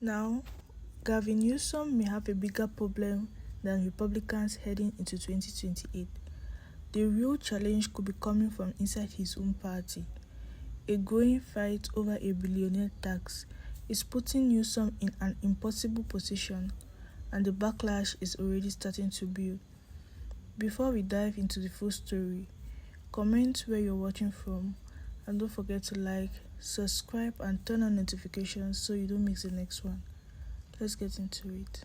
Now, Gavin Newsom may have a bigger problem than Republicans heading into 2028. The real challenge could be coming from inside his own party. A growing fight over a billionaire tax is putting Newsom in an impossible position, and the backlash is already starting to build. Before we dive into the full story, comment where you're watching from, and don't forget to like, subscribe, and turn on notifications so you don't miss the next one. Let's get into it.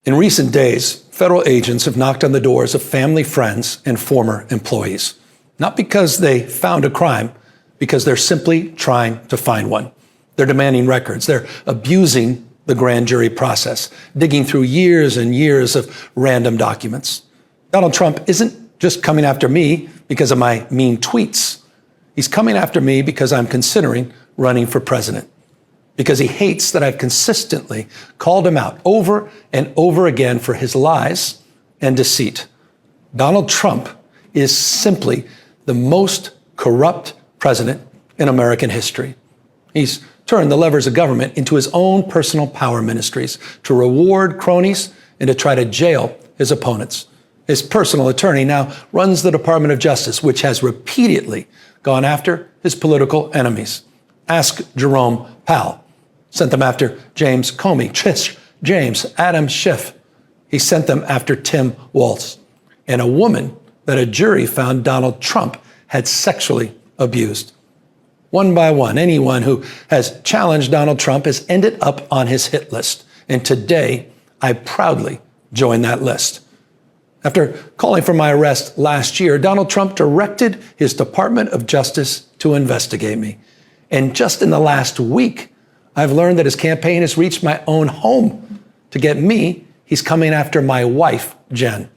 In recent days, federal agents have knocked on the doors of family, friends, and former employees. Not because they found a crime, because they're simply trying to find one. They're demanding records. They're abusing the grand jury process, digging through years and years of random documents. Donald Trump isn't just coming after me because of my mean tweets. He's coming after me because I'm considering running for president, because he hates that I've consistently called him out over and over again for his lies and deceit. Donald Trump is simply the most corrupt president in American history. He's turned the levers of government into his own personal power ministries to reward cronies and to try to jail his opponents. His personal attorney now runs the Department of Justice, which has repeatedly gone after his political enemies. Ask Jerome Powell. Sent them after James Comey, Trish James, Adam Schiff. He sent them after Tim Walz, and a woman that a jury found Donald Trump had sexually abused. One by one, anyone who has challenged Donald Trump has ended up on his hit list. And today, I proudly join that list. After calling for my arrest last year, Donald Trump directed his Department of Justice to investigate me. And just in the last week, I've learned that his campaign has reached my own home. To get me, he's coming after my wife, Jen,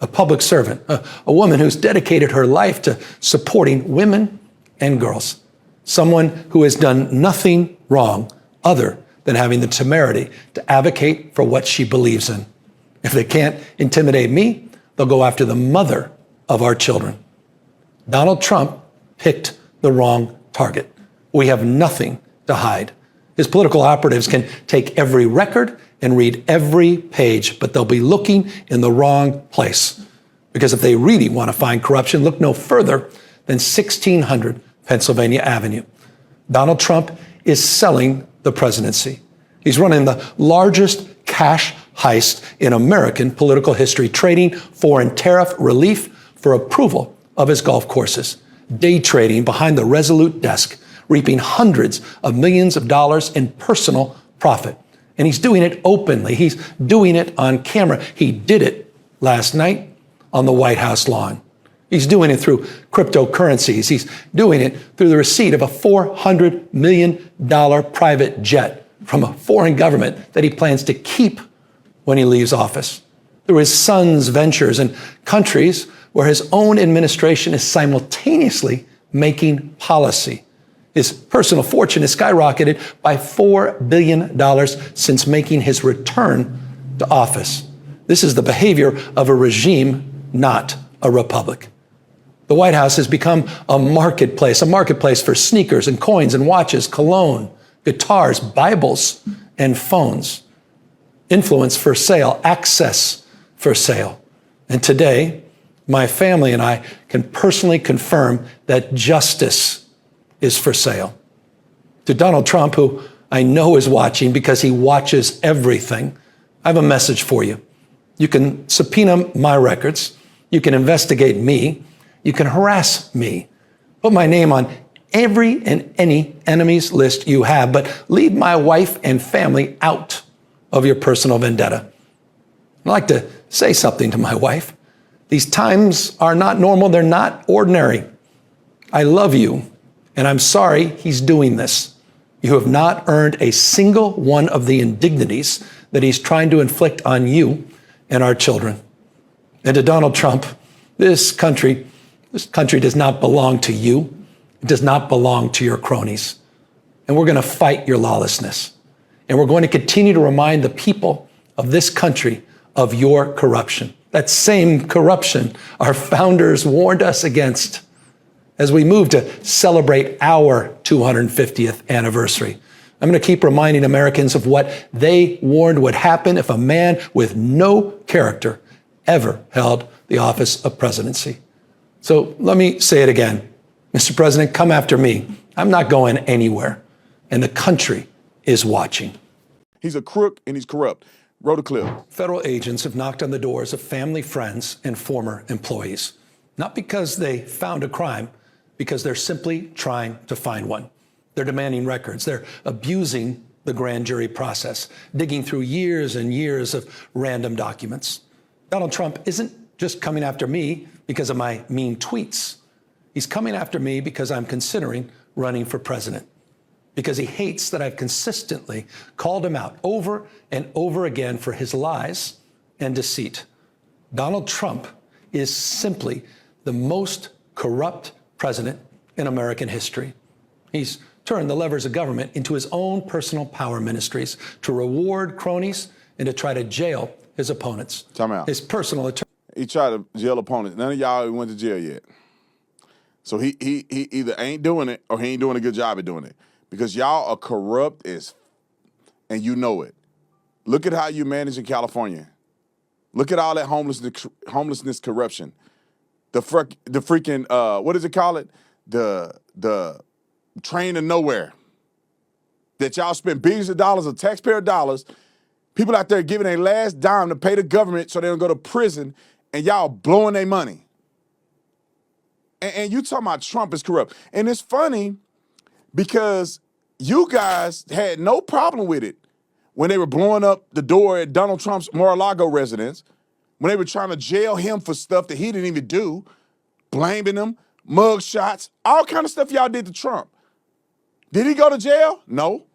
a public servant, a woman who's dedicated her life to supporting women and girls, someone who has done nothing wrong other than having the temerity to advocate for what she believes in. If they can't intimidate me, they'll go after the mother of our children. Donald Trump picked the wrong target. We have nothing to hide. His political operatives can take every record and read every page, but they'll be looking in the wrong place. Because if they really want to find corruption, look no further than 1600 Pennsylvania Avenue. Donald Trump is selling the presidency. He's running the largest cash heist in American political history, trading foreign tariff relief for approval of his golf courses, day trading behind the Resolute desk, reaping hundreds of millions of dollars in personal profit. And he's doing it openly. He's doing it on camera. He did it last night on the White House lawn. He's doing it through cryptocurrencies. He's doing it through the receipt of a $400 million private jet from a foreign government that he plans to keep when he leaves office, through his son's ventures in countries where his own administration is simultaneously making policy. His personal fortune has skyrocketed by $4 billion since making his return to office. This is the behavior of a regime, not a republic. The White House has become a marketplace for sneakers and coins and watches, cologne, guitars, Bibles, and phones. Influence for sale, access for sale. And today, my family and I can personally confirm that justice is for sale. To Donald Trump, who I know is watching because he watches everything, I have a message for you. You can subpoena my records. You can investigate me. You can harass me. Put my name on every and any enemies list you have, but leave my wife and family out of your personal vendetta. I'd like to say something to my wife. These times are not normal. They're not ordinary. I love you, and I'm sorry he's doing this. You have not earned a single one of the indignities that he's trying to inflict on you and our children. And to Donald Trump, this country does not belong to you. It does not belong to your cronies. And we're going to fight your lawlessness. And we're going to continue to remind the people of this country of your corruption. That same corruption our founders warned us against as we move to celebrate our 250th anniversary I'm going to keep reminding Americans of what they warned would happen if a man with no character ever held the office of presidency. So let me say it again. Mr. President, come after me. I'm not going anywhere. And the country is watching. He's a crook and he's corrupt. Roll the clip. Federal agents have knocked on the doors of family, friends, and former employees. Not because they found a crime, because they're simply trying to find one. They're demanding records. They're abusing the grand jury process, digging through years and years of random documents. Donald Trump isn't just coming after me because of my mean tweets. He's coming after me because I'm considering running for president, because he hates that I've consistently called him out over and over again for his lies and deceit. Donald Trump is simply the most corrupt president in American history. He's turned the levers of government into his own personal power ministries to reward cronies and to try to jail his opponents. Time out. His personal attorney. He tried to jail opponents. None of y'all went to jail yet. So he either ain't doing it or he ain't doing a good job at doing it. Because y'all are corrupt and you know it. Look at how you manage in California. Look at all that homelessness corruption. The freaking, what does it call it? The train to nowhere. That y'all spend billions of dollars of taxpayer dollars. People out there giving their last dime to pay the government so they don't go to prison, and y'all blowing their money. And you talking about Trump is corrupt. And it's funny because you guys had no problem with it when they were blowing up the door at Donald Trump's Mar-a-Lago residence, when they were trying to jail him for stuff that he didn't even do, blaming him, mug shots, all kind of stuff y'all did to Trump. Did he go to jail? No.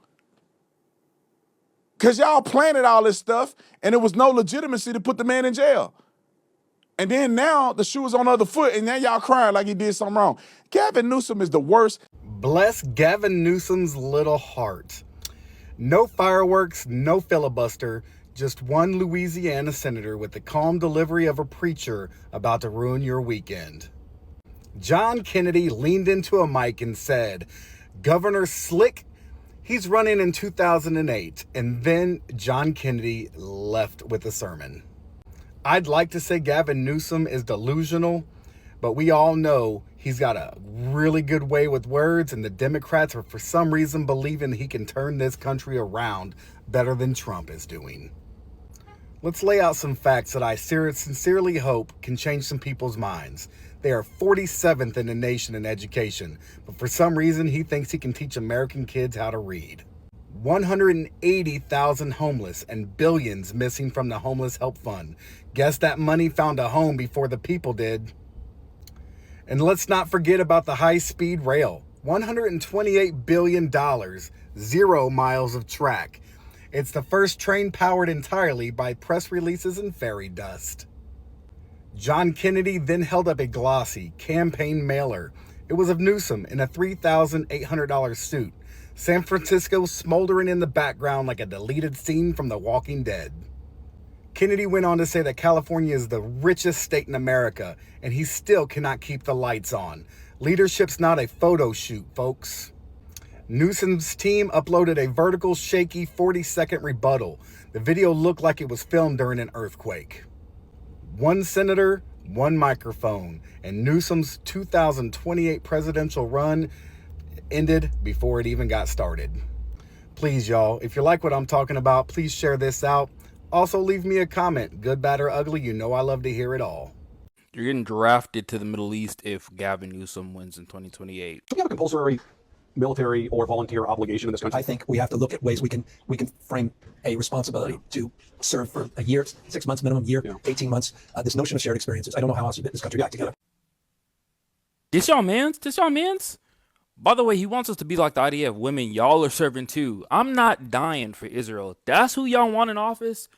Because y'all planted all this stuff and there was no legitimacy to put the man in jail. And then now the shoe is on the other foot and now y'all crying like he did something wrong. Gavin Newsom is the worst. Bless Gavin Newsom's little heart. No fireworks, no filibuster, just one Louisiana senator with the calm delivery of a preacher about to ruin your weekend. John Kennedy leaned into a mic and said, "Governor Slick, he's running in 2008. And then John Kennedy left with a sermon. I'd like to say Gavin Newsom is delusional, but we all know he's got a really good way with words, and the Democrats are for some reason believing he can turn this country around better than Trump is doing. Let's lay out some facts that I sincerely hope can change some people's minds. They are 47th in the nation in education, but for some reason he thinks he can teach American kids how to read. 180,000 homeless and billions missing from the Homeless Help Fund. Guess that money found a home before the people did. And let's not forget about the high-speed rail. $128 billion, 0 miles of track. It's the first train powered entirely by press releases and fairy dust. John Kennedy then held up a glossy campaign mailer. It was of Newsom in a $3,800 suit. San Francisco smoldering in the background like a deleted scene from The Walking Dead. Kennedy went on to say that California is the richest state in America, and he still cannot keep the lights on. Leadership's not a photo shoot, folks. Newsom's team uploaded a vertical, shaky 40-second rebuttal. The video looked like it was filmed during an earthquake. One senator, one microphone, and Newsom's 2028 presidential run ended before it even got started. Please, y'all, if you like what I'm talking about, please share this out. Also, leave me a comment, good, bad, or ugly. You know I love to hear it all. You're getting drafted to the Middle East if Gavin Newsom wins in 2028. Do we have a compulsory military or volunteer obligation in this country? I think we have to look at ways we can frame a responsibility to serve for a year, 6 months minimum, year, 18 months. This notion of shared experiences. I don't know how else you get this country back together. This y'all mans? By the way, he wants us to be like the idea of women y'all are serving too. I'm not dying for Israel. That's who y'all want in office.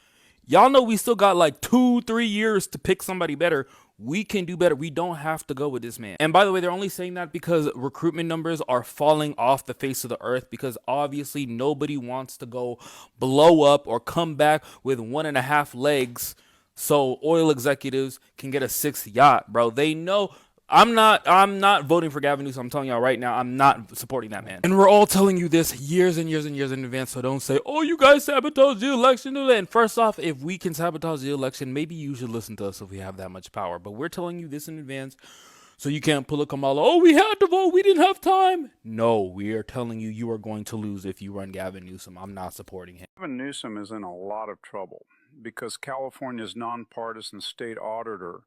Y'all know we still got like 2-3 years to pick somebody better. We can do better. We don't have to go with this man. And by the way, they're only saying that because recruitment numbers are falling off the face of the earth, because obviously nobody wants to go blow up or come back with 1.5 legs so oil executives can get a 6th yacht, bro. They know I'm not voting for Gavin Newsom. I'm telling y'all right now, I'm not supporting that man. And we're all telling you this years and years and years in advance, so don't say, oh, you guys sabotage the election. And first off, if we can sabotage the election, maybe you should listen to us if we have that much power. But we're telling you this in advance, so you can't pull a Kamala, oh, we had to vote, we didn't have time. No, we are telling you, you are going to lose if you run Gavin Newsom. I'm not supporting him. Gavin Newsom is in a lot of trouble because California's nonpartisan state auditor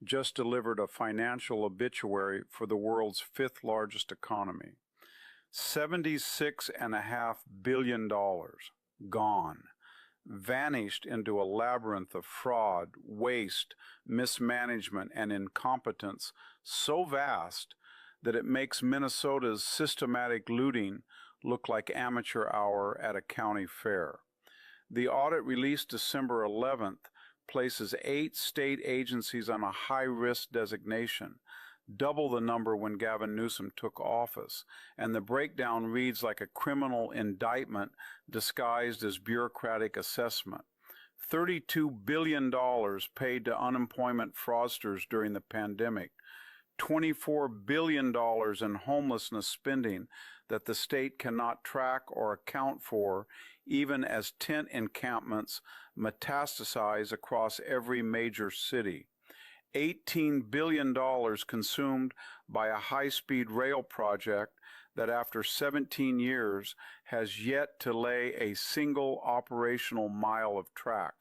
just delivered a financial obituary for the world's fifth largest economy. $76.5 billion gone, vanished into a labyrinth of fraud, waste, mismanagement, and incompetence so vast that it makes Minnesota's systematic looting look like amateur hour at a county fair. The audit released December 11th places 8 state agencies on a high-risk designation, double the number when Gavin Newsom took office, and the breakdown reads like a criminal indictment disguised as bureaucratic assessment. $32 billion paid to unemployment fraudsters during the pandemic, $24 billion in homelessness spending that the state cannot track or account for, even as tent encampments metastasize across every major city. $18 billion consumed by a high-speed rail project that after 17 years has yet to lay a single operational mile of track.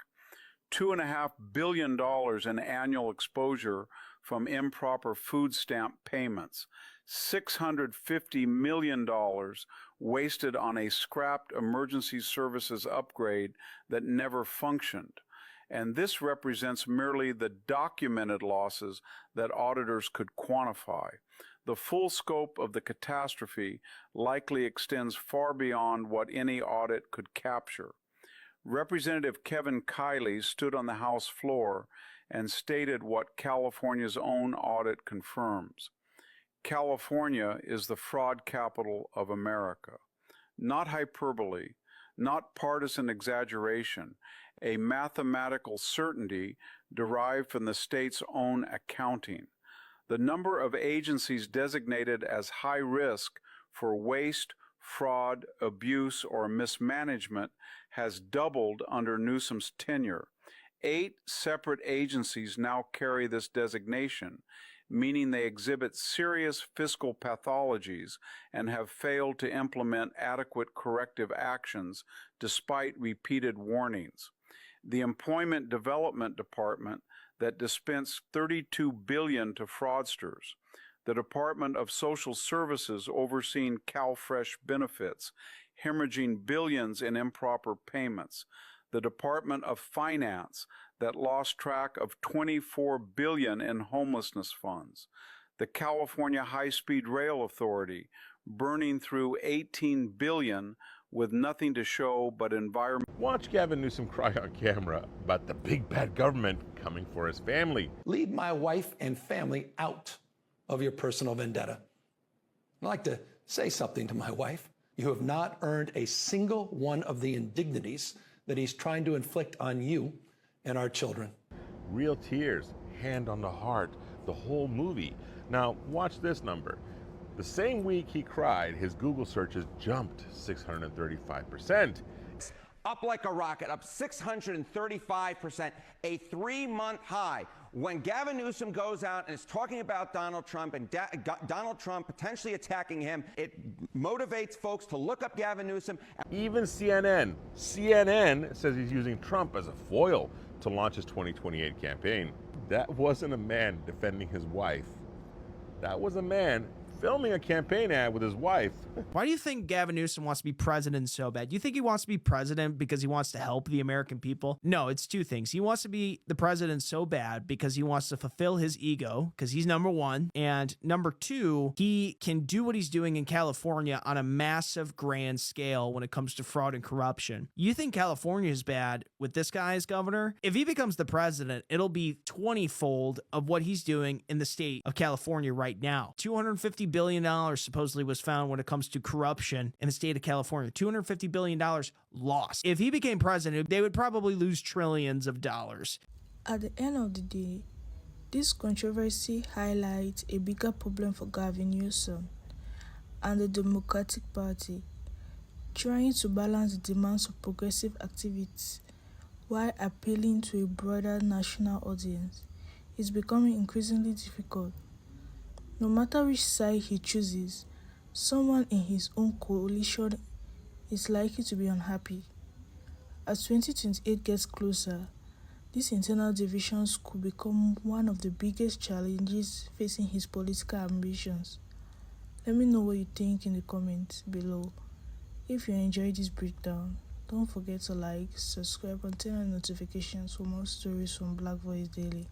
$2.5 billion in annual exposure from improper food stamp payments. $650 million wasted on a scrapped emergency services upgrade that never functioned. And this represents merely the documented losses that auditors could quantify. The full scope of the catastrophe likely extends far beyond what any audit could capture. Representative Kevin Kiley stood on the House floor and stated what California's own audit confirms. California is the fraud capital of America. Not hyperbole, not partisan exaggeration, a mathematical certainty derived from the state's own accounting. The number of agencies designated as high risk for waste, fraud, abuse, or mismanagement has doubled under Newsom's tenure. 8 separate agencies now carry this designation, meaning they exhibit serious fiscal pathologies and have failed to implement adequate corrective actions despite repeated warnings. The Employment Development Department that dispensed $32 billion to fraudsters, the Department of Social Services overseeing CalFresh benefits, hemorrhaging billions in improper payments, the Department of Finance that lost track of $24 billion in homelessness funds, the California High-Speed Rail Authority burning through $18 billion with nothing to show but environment. Watch Gavin Newsom cry on camera about the big bad government coming for his family. Leave my wife and family out of your personal vendetta. I'd like to say something to my wife. You have not earned a single one of the indignities that he's trying to inflict on you and our children. Real tears, hand on the heart, the whole movie. Now, watch this number. The same week he cried, his Google searches jumped 635%. Up like a rocket, up 635%, a 3-month high. When Gavin Newsom goes out and is talking about Donald Trump and Donald Trump potentially attacking him, it motivates folks to look up Gavin Newsom. Even CNN says he's using Trump as a foil to launch his 2028 campaign. That wasn't a man defending his wife. That was a man filming a campaign ad with his wife. Why do you think Gavin Newsom wants to be president so bad? Do you think he wants to be president because he wants to help the American people? No, it's 2 things. He wants to be the president so bad because he wants to fulfill his ego, because he's number 1. And number 2, he can do what he's doing in California on a massive grand scale when it comes to fraud and corruption. You think California is bad with this guy as governor? If he becomes the president, it'll be 20-fold of what he's doing in the state of California right now. $250 billion supposedly was found when it comes to corruption in the state of California. $250 billion lost. If he became president, they would probably lose trillions of dollars. At the end of the day, This controversy highlights a bigger problem for Gavin Newsom and the Democratic Party, trying to balance the demands of progressive activities while appealing to a broader national audience is becoming increasingly difficult. No matter which side he chooses, someone in his own coalition is likely to be unhappy. As 2028 gets closer, these internal divisions could become one of the biggest challenges facing his political ambitions. Let me know what you think in the comments below. If you enjoyed this breakdown, don't forget to like, subscribe, and turn on notifications for more stories from Black Voice Daily.